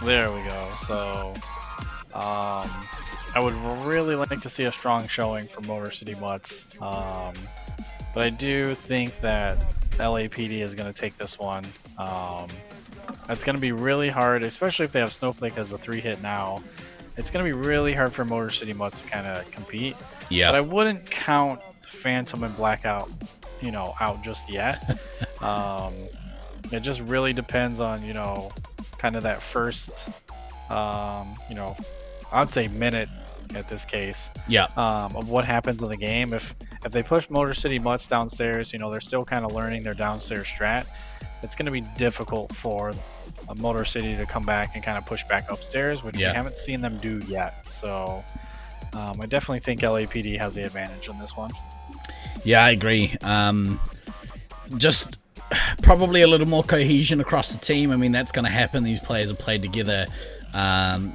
There we go. So, I would really like to see a strong showing for Motor City Mutts. But I do think that LAPD is going to take this one. It's going to be really hard, especially if they have Snowflake as a 3-hit now. It's going to be really hard for Motor City Mutts to kind of compete. Yeah. But I wouldn't count Phantom and Blackout, out just yet. It just really depends on, kind of that first, I'd say minute at this case. Yeah. Of what happens in the game. If they push Motor City Mutts downstairs, they're still kind of learning their downstairs strat. It's going to be difficult for a Motor City to come back and kind of push back upstairs, which we haven't seen them do yet. So I definitely think LAPD has the advantage on this one. Yeah, I agree. Just probably a little more cohesion across the team. I mean, that's going to happen. These players have played together.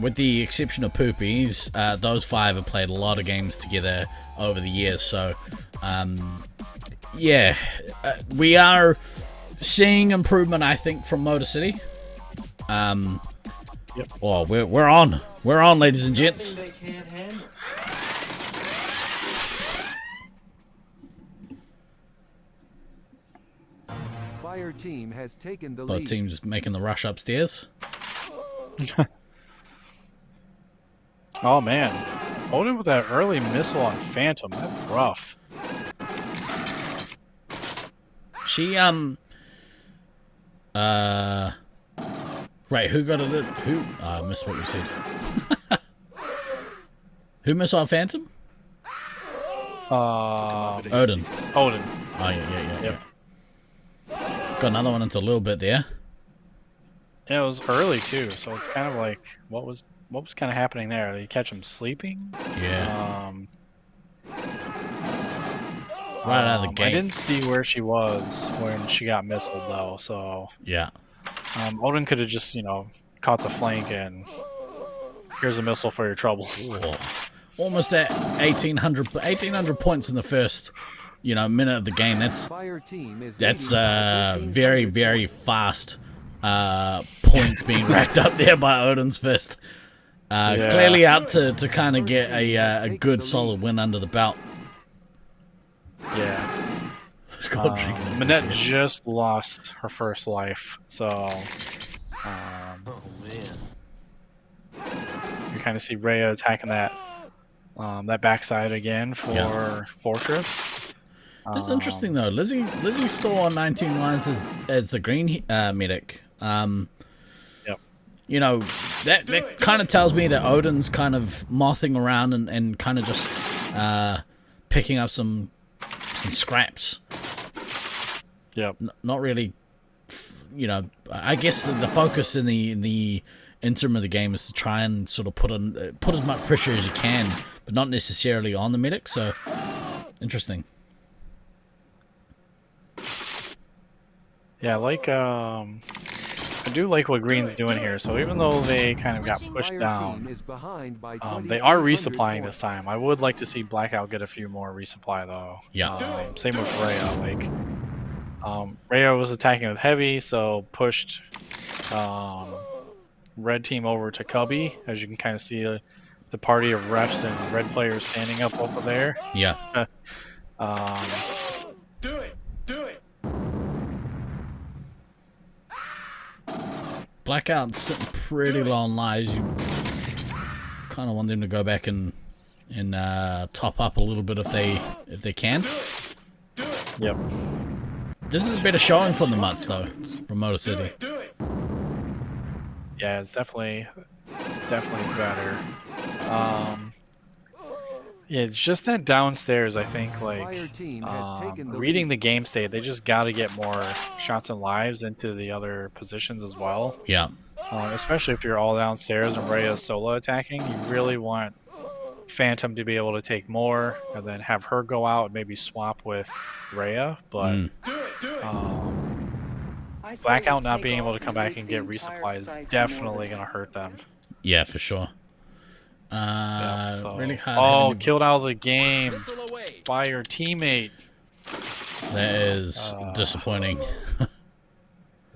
With the exception of Poopies, those 5 have played a lot of games together over the years. So, we are seeing improvement, I think, from Motor City. Yep. Well, we're on, ladies and gents. Fire team has taken the Both lead. teams making the rush upstairs. Oh man, Odin with that early missile on Phantom, that's rough. She right, who got it? Who? I missed what you said. Who missed our Phantom? Odin. Odin. Oh yeah. Yep. Got another one into a little bit there. Yeah, it was early too, so it's kind of like what was kind of happening there? Did you catch him sleeping? Yeah. Right out of the gate. I didn't see where she was when she got missiled though, so yeah. Odin could have just caught the flank and here's a missile for your troubles. Ooh. Almost at 1800 points in the first minute of the game. That's very, very fast points being racked up there by Odin's fist. Clearly out to kind of get a good solid win under the belt. Yeah. Manette just lost her first life, so Oh man. you kind of see Rhea attacking that backside again for Fortress. It's interesting though. Lizzie still on 19 lines as the green medic. Yep. That kind of tells me that Odin's kind of mothing around and kind of just picking up some scraps. Yep. Not really. I guess the focus in the interim of the game is to try and sort of put as much pressure as you can, but not necessarily on the medic. So interesting. Yeah, I do like what Green's doing here. So even though they kind of got pushed down, they are resupplying this time. I would like to see Blackout get a few more resupply though. Yeah. Same with Rhea. Rhea was attacking with heavy, so pushed red team over to Cubby. As you can kind of see the party of refs and red players standing up over there. Yeah. Do it. Blackout's sitting pretty low on lives. You kind of want them to go back and top up a little bit if they can. Yep. This is a better showing from the Mutts though, from Motor City. Yeah, it's definitely better. Yeah, it's just that downstairs, I think, reading the game state, they just got to get more shots and lives into the other positions as well. Yeah. Especially if you're all downstairs and Rhea's solo attacking, you really want Phantom to be able to take more and then have her go out and maybe swap with Rhea, but Blackout not being able to come back and get resupply is definitely going to hurt them. Yeah, for sure. Really hard. Killed out of the game by your teammate. That is disappointing.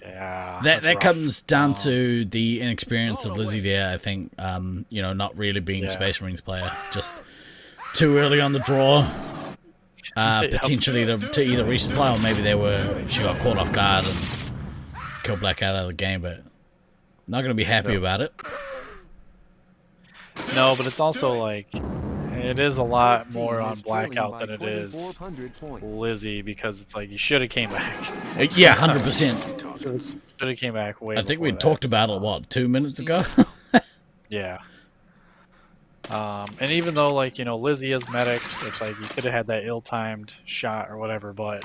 Yeah. That rough. comes down to the inexperience of Lizzie there, I think. You know, not really being a Space Marines player. Just too early on the draw. Potentially to either resupply, or maybe she got caught off guard and killed Blackout out of the game, but not going to be happy about it. No, but it's also like, it is a lot more on Blackout than it is Lizzie, because it's like, you should have came back. Yeah, 100%. Should have came back way I think we before talked that. about it, what, 2 minutes ago? Yeah. And even though, like, you know, Lizzie is medic, it's like, you could have had that ill-timed shot or whatever, but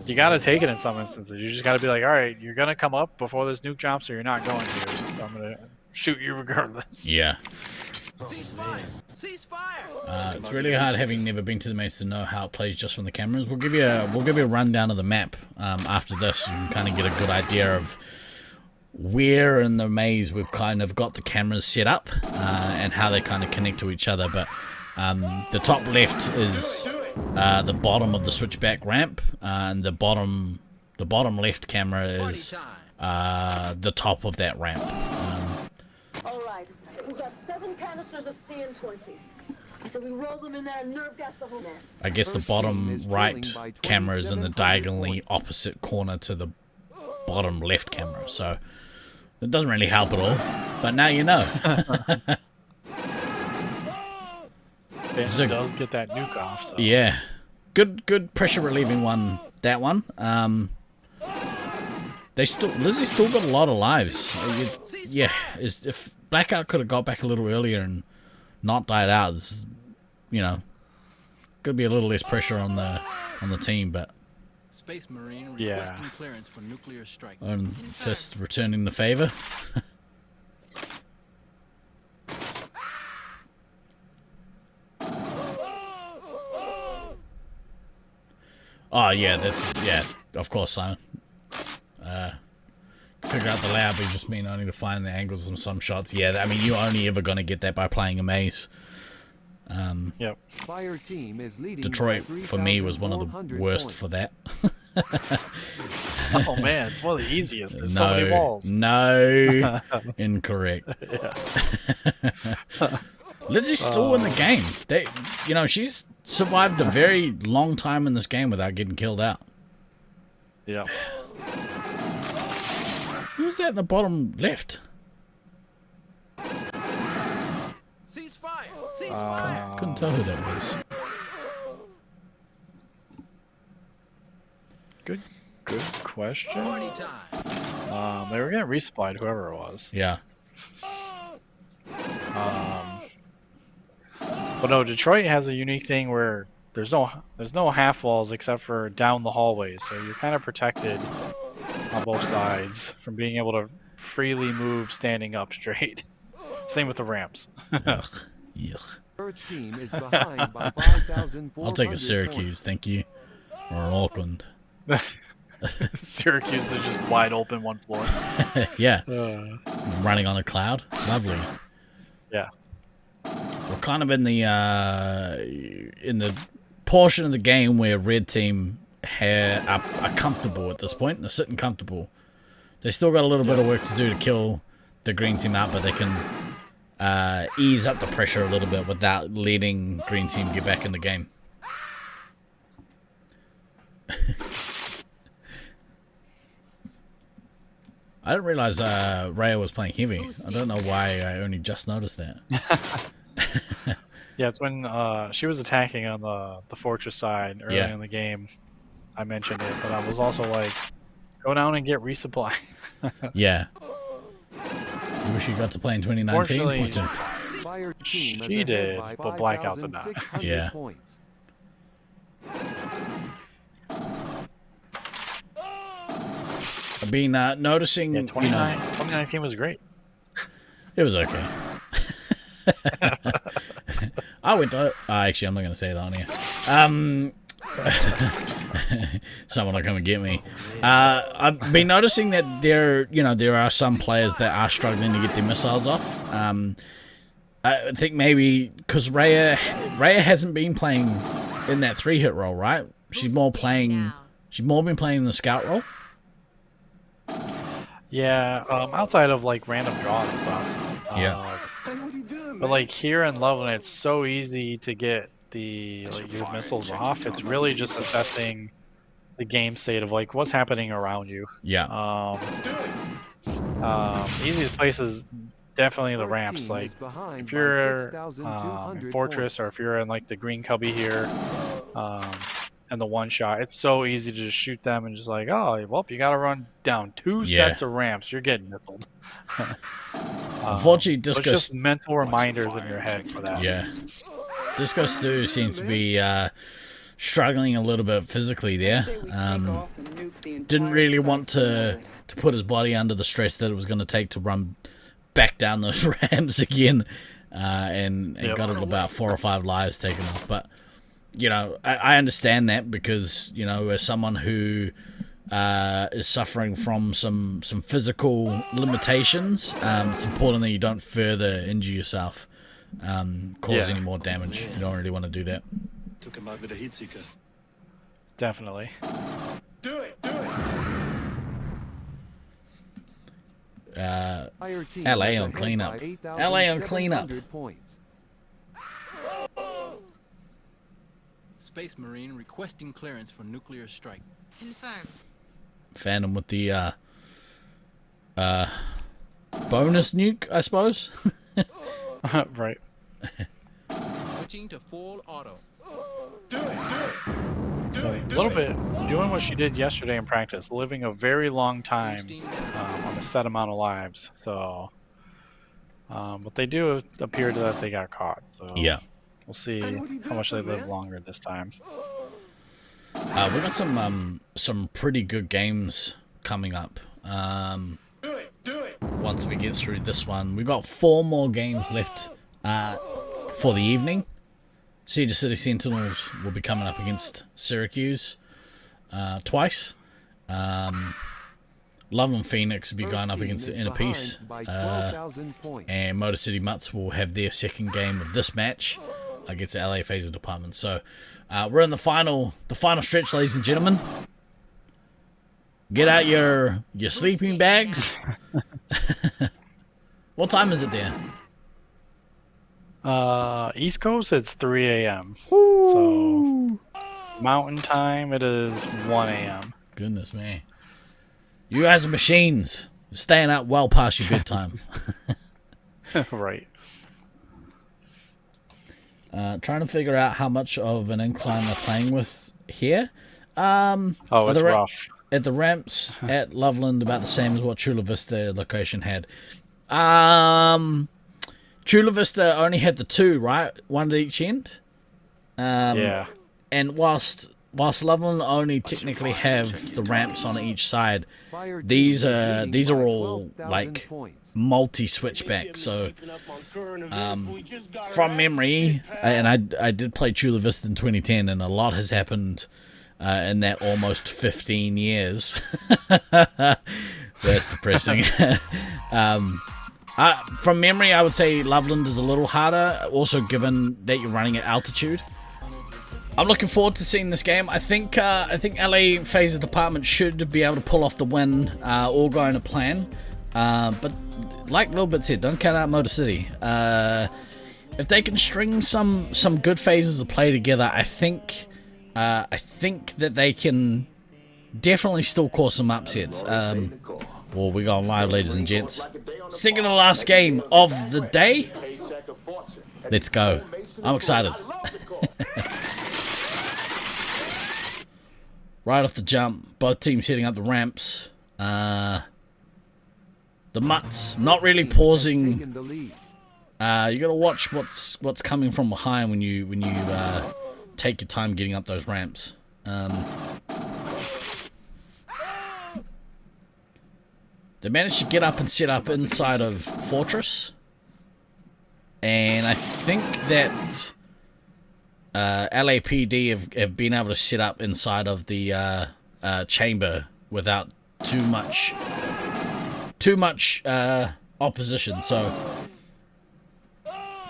you got to take it in some instances. You just got to be like, all right, you're going to come up before this nuke drops, or you're not going to. So I'm going to shoot you regardless. Yeah. Ceasefire! Ceasefire! It's really hard, having never been to the maze, to know how it plays just from the cameras. We'll give you a rundown of the map after this. You can kind of get a good idea of where in the maze we've kind of got the cameras set up and how they kind of connect to each other. But the top left is the bottom of the switchback ramp, and the bottom left camera is the top of that ramp. All right, we've got 7 canisters of CN20. So we roll them in there and nerve gas the whole nest. I guess the bottom right camera is in the diagonally opposite corner to the bottom left camera, so it doesn't really help at all. But now you know. It does get that nuke off. So. Yeah, good pressure relieving one. That one. Lizzie's still got a lot of lives. Yeah, if Blackout could have got back a little earlier and not died out, you know, could be a little less pressure on the team. But Space Marine requesting clearance for nuclear strike. Fist returning the favor. Oh yeah, of course, Simon. Figure out the layout, but you just mean only to find the angles of some shots. Yeah, I mean, you're only ever going to get that by playing a maze. Yep. Fire team is leading Detroit, for me, was one of the worst for that. Oh man, it's one of the easiest. There's so many walls. No, incorrect. Lizzie's still in the game. She's survived a very long time in this game without getting killed out. Yeah. Who's that in the bottom left? Ceasefire! Ceasefire! Couldn't tell who that was. Good question. Party time! They were getting resupplied, whoever it was. Yeah. But no, Detroit has a unique thing where there's no half walls except for down the hallways, so you're kind of protected on both sides from being able to freely move standing up straight. Same with the ramps. Ugh. Yuck. Earth team is behind by 5,400 I'll take a Syracuse, thank you. Or an Auckland. Syracuse is just wide open one floor. Yeah. Running on a cloud. Lovely. Yeah. We're kind of in the portion of the game where red team are comfortable at this point. They're sitting comfortable. They still got a little bit of work to do to kill the green team out, but they can ease up the pressure a little bit without letting green team get back in the game. I didn't realize Raya was playing heavy. I don't know why I only just noticed that. Yeah, it's when she was attacking on the fortress side early in the game. I mentioned it, but I was also like, go down and get resupply. Yeah. You wish you got to play in 2019? Fortunately, Fire team is she ahead did, by but Blackout did not. 5,600 Yeah. points. I've been noticing, Yeah, 2019 was great. it was okay. I went to... actually, I'm not going to say that on here. Someone will come and get me. I've been noticing that there are some players that are struggling to get their missiles off. I think maybe because Raya hasn't been playing in that 3-hit role, right? She's more been playing in the scout role. Yeah, outside of like random draw and stuff. Yeah. But like here in Loveland, it's so easy to get your missiles off. It's really just assessing the game state of like what's happening around you. Yeah. Easiest place is definitely the ramps. Team Like is behind if by you're 6,200 Fortress points. or if you're in like the green cubby here, and the one shot, it's so easy to just shoot them and just like, oh, well, you got to run down 2 Yeah. sets of ramps. You're getting missiled. Unfortunately, so it's Disco. just mental reminders in your head for that. Yeah. Disco Stu seems to be struggling a little bit physically there. Didn't really want to put his body under the stress that it was going to take to run back down those ramps again, and got about 4 or 5 lives taken off. But you know, I understand that because you know, as someone who is suffering from some physical limitations, it's important that you don't further injure yourself, cause any more damage. You don't really want to do that. Took him out with a heat seeker. Definitely. Fire team LA is on ahead cleanup. by LA on cleanup. 8,700 points. Space Marine requesting clearance for nuclear strike. Confirmed. Phantom with the bonus nuke, I suppose. Right. Switching to full auto. A little bit doing what she did yesterday in practice, living a very long time on a set amount of lives. So, but they do appear that they got caught. So Yeah. we'll see how much they live longer this time. We got some pretty good games coming up. Once we get through this one, we got 4 more games left for the evening. Cedar City Sentinels will be coming up against Syracuse twice. Loveland Phoenix will be going up against the Inner Peace. And Motor City Mutts will have their second game of this match against the LA Phaser Department. So we're in the final stretch, ladies and gentlemen. Get out your sleeping bags. What time is it there? East Coast, it's 3 a.m. So Mountain Time, it is 1 a.m. Goodness me. You guys are machines. Staying out well past your bedtime. Right. Trying to figure out how much of an incline they're playing with here. Oh, it's rough. At the ramps at Loveland, about the same as what Chula Vista location had. Chula Vista only had the 2, right? One at each end. Yeah. And whilst Loveland only technically have the ramps on each side, these are all like multi-switchback. So from memory, and I did play Chula Vista in 2010, and a lot has happened in that almost 15 years. That's depressing. From memory, I would say Loveland is a little harder, also given that you're running at altitude. I'm looking forward to seeing this game. I think LA Phaser Department should be able to pull off the win, all going to plan. But like Lil Bit said, don't count out Motor City. If they can string some good phases of play together, I think that they can definitely still cause some upsets. Well, we got live, ladies and gents. Second to last game of the day. Let's go. I'm excited. Right off the jump, both teams hitting up the ramps. The Mutts not really pausing. You gotta watch what's coming from behind when you take your time getting up those ramps. They managed to get up and set up inside of Fortress, and I think that LAPD have been able to set up inside of the chamber without too much opposition. So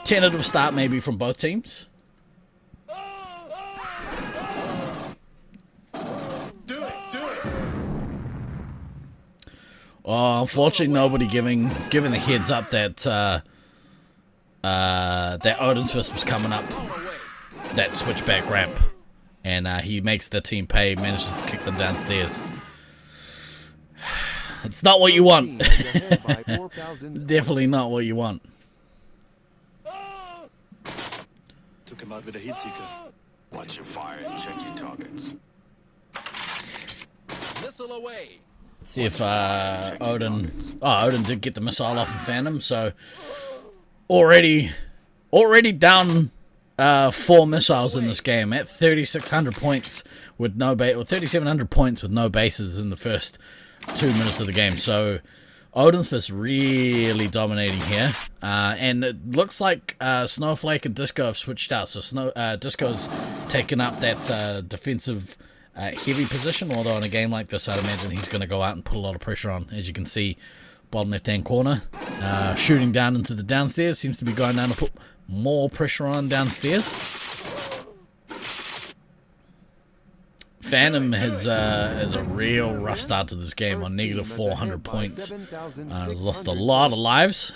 tentative start maybe from both teams. Oh, unfortunately, nobody giving the heads up that that Odin's Fist was coming up that switchback ramp, and he makes the team pay. Manages to kick them downstairs. It's not what you want. Definitely not what you want. Took him out with a heat seeker. Watch your fire and check your targets. Missile away. Let's see if Odin... Oh, Odin did get the missile off of Phantom, so... Already down 4 missiles in this game at 3,600 points with no base... Or 3,700 points with no bases in the first 2 minutes of the game. So Odin's Fist really dominating here. And it looks like Snowflake and Disco have switched out. So Disco's taken up that defensive... heavy position, although in a game like this I'd imagine he's going to go out and put a lot of pressure on. As you can see, bottom left hand corner, shooting down into the downstairs, seems to be going down to put more pressure on downstairs. Phantom has a real rough start to this game on negative 400 points. Has lost a lot of lives.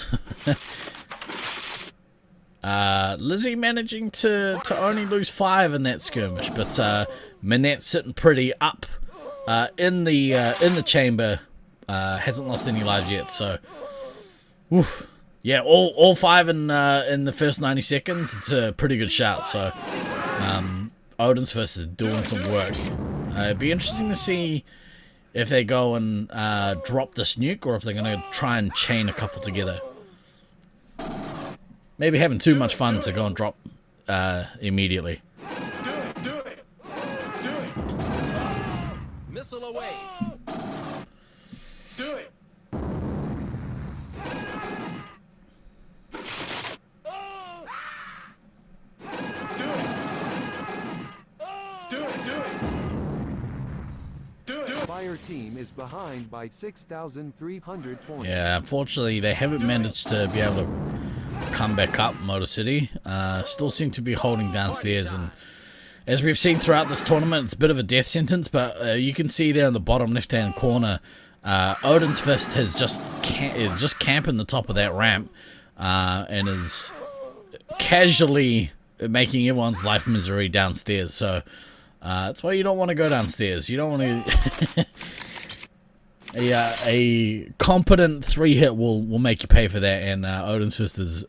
Lizzie managing to only lose 5 in that skirmish, but Minette sitting pretty up in the chamber, hasn't lost any lives yet. So, oof. Yeah, all 5 in the first 90 seconds. It's a pretty good shout. So, Odin's Fist is doing some work. It'd be interesting to see if they go and drop this nuke, or if they're going to try and chain a couple together. Maybe having too much fun to go and drop immediately. Do it. Missile away. Do it. Fire team is behind by 6,300 points. Yeah, unfortunately, they haven't managed to be able to come back up Motor City. Still seem to be holding downstairs, and as we've seen throughout this tournament, it's a bit of a death sentence, but you can see there in the bottom left hand corner, Odin's Fist is just camping the top of that ramp, and is casually making everyone's life misery downstairs. So that's why you don't want to go downstairs. You don't want to a competent 3-hit will make you pay for that, and Odin's Fist is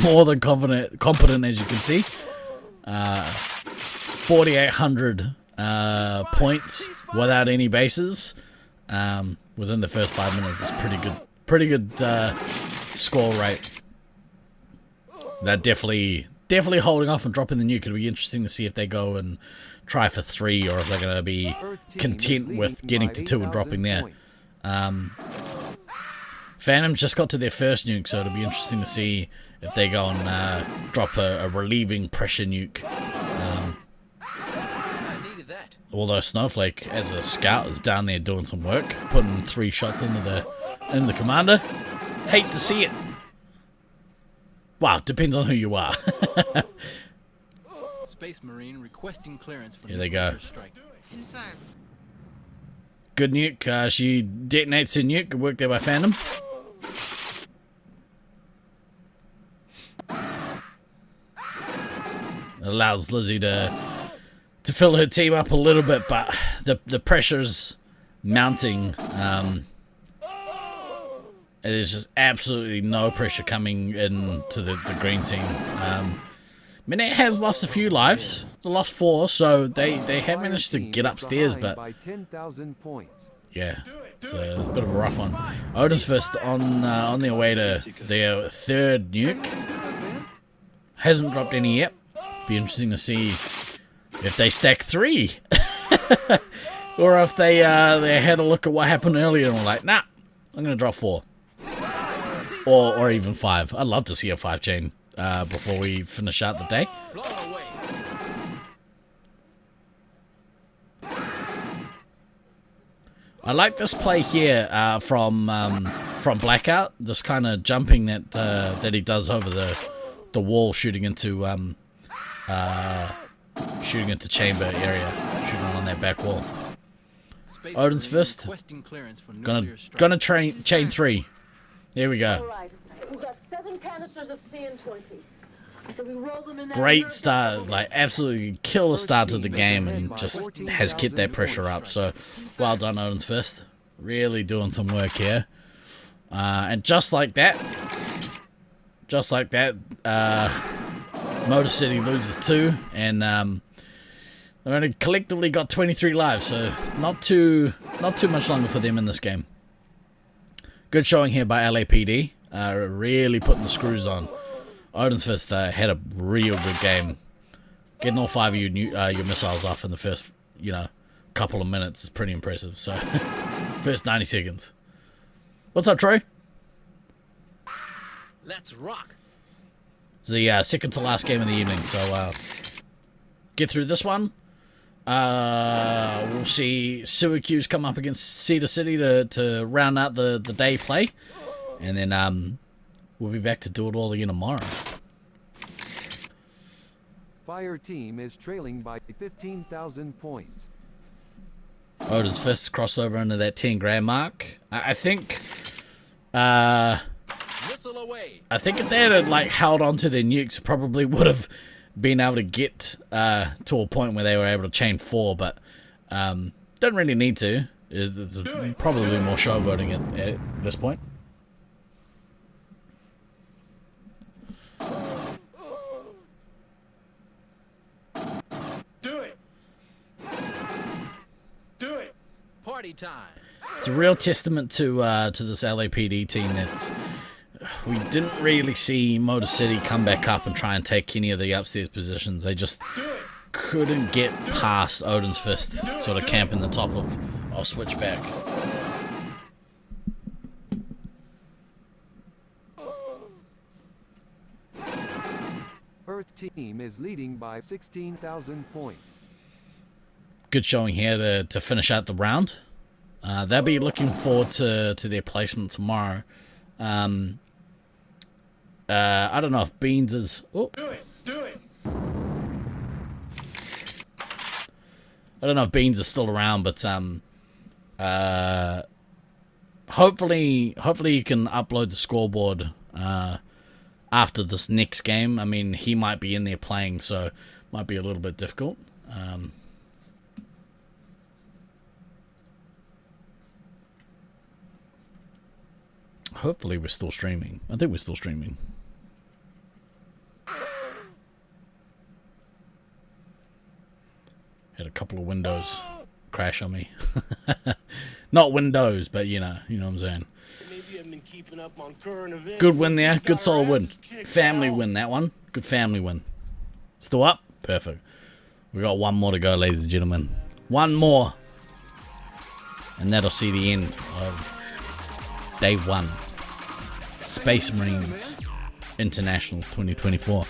more than competent, as you can see. 4,800 points without any bases within the first 5 minutes. It's pretty good score rate. They're definitely holding off and dropping the nuke. It'll be interesting to see if they go and try for 3, or if they're going to be content with getting to 2 and dropping there. Phantoms just got to their first nuke, so it'll be interesting to see if they go and drop a relieving pressure nuke. Although Snowflake, as a scout, is down there doing some work, putting 3 shots into the commander. Hate to see it. Wow, depends on who you are. Space Marine requesting clearance for Here they go. strike. Good nuke. She detonates her nuke. Good work there by Phantom. Allows Lizzie to fill her team up a little bit, but the pressure's mounting. There's just absolutely no pressure coming in to the green team. Minette has lost a few lives. They lost 4, so they have managed to get upstairs, but yeah, it's a bit of a rough one. Odin's Fist on their way to their 3rd nuke. Hasn't dropped any yet. Be interesting to see if they stack 3, or if they had a look at what happened earlier and were like, nah, I'm gonna drop 4, or even 5. I'd love to see a 5 chain before we finish out the day. I like this play here from Blackout. This kind of jumping that he does over the wall, shooting into chamber area, shooting on that back wall. Space Odin's Marine Fist. requesting clearance for nuclear strike. Gonna chain 3. Here we All go. right. We got 7 canisters of CN20. So we roll them in that Great nerve start, gas like absolutely killer start to the game, and just has kept that pressure up. So well done, Odin's Fist. Really doing some work here. And just like that, Motor City loses 2, and they only collectively got 23 lives, so not too much longer for them in this game. Good showing here by LAPD, really putting the screws on. Odin's Fist had a real good game. Getting all 5 of your missiles off in the first, couple of minutes is pretty impressive. So, first 90 seconds. What's up, Troy? Let's rock. It's the second to last game of the evening, so get through this one. We'll see Syracuse come up against Cedar City to round out the day play, and then we'll be back to do it all again tomorrow. Fire team is trailing by 15,000 points. Odin's Fist crossed over into that 10 grand mark. I think Missile away. if they had held on to their nukes, probably would have been able to get to a point where they were able to chain 4, but don't really need to. It's probably more showboating at this point. Do it. Do it. Party time. It's a real testament to this LAPD team that's we didn't really see Motor City come back up and try and take any of the upstairs positions. They just couldn't get past Odin's Fist, sort of camping the top of Switchback. Earth team is leading by 16,000 points. Good showing here to finish out the round. They'll be looking forward to their placement tomorrow. I don't know if Beans is... Oh. Do it. Do it. I don't know if Beans is still around, but hopefully you can upload the scoreboard after this next game. I mean, he might be in there playing, so it might be a little bit difficult. Hopefully we're still streaming. I think we're still streaming. Had a couple of windows crash on me. Not windows, but you know what I'm saying. Good win there. Good solid win. Family win, that one. Good family win. Still up? Perfect. We got one more to go, ladies and gentlemen. One more. And that'll see the end of Day 1. Space Marines Internationals 2024.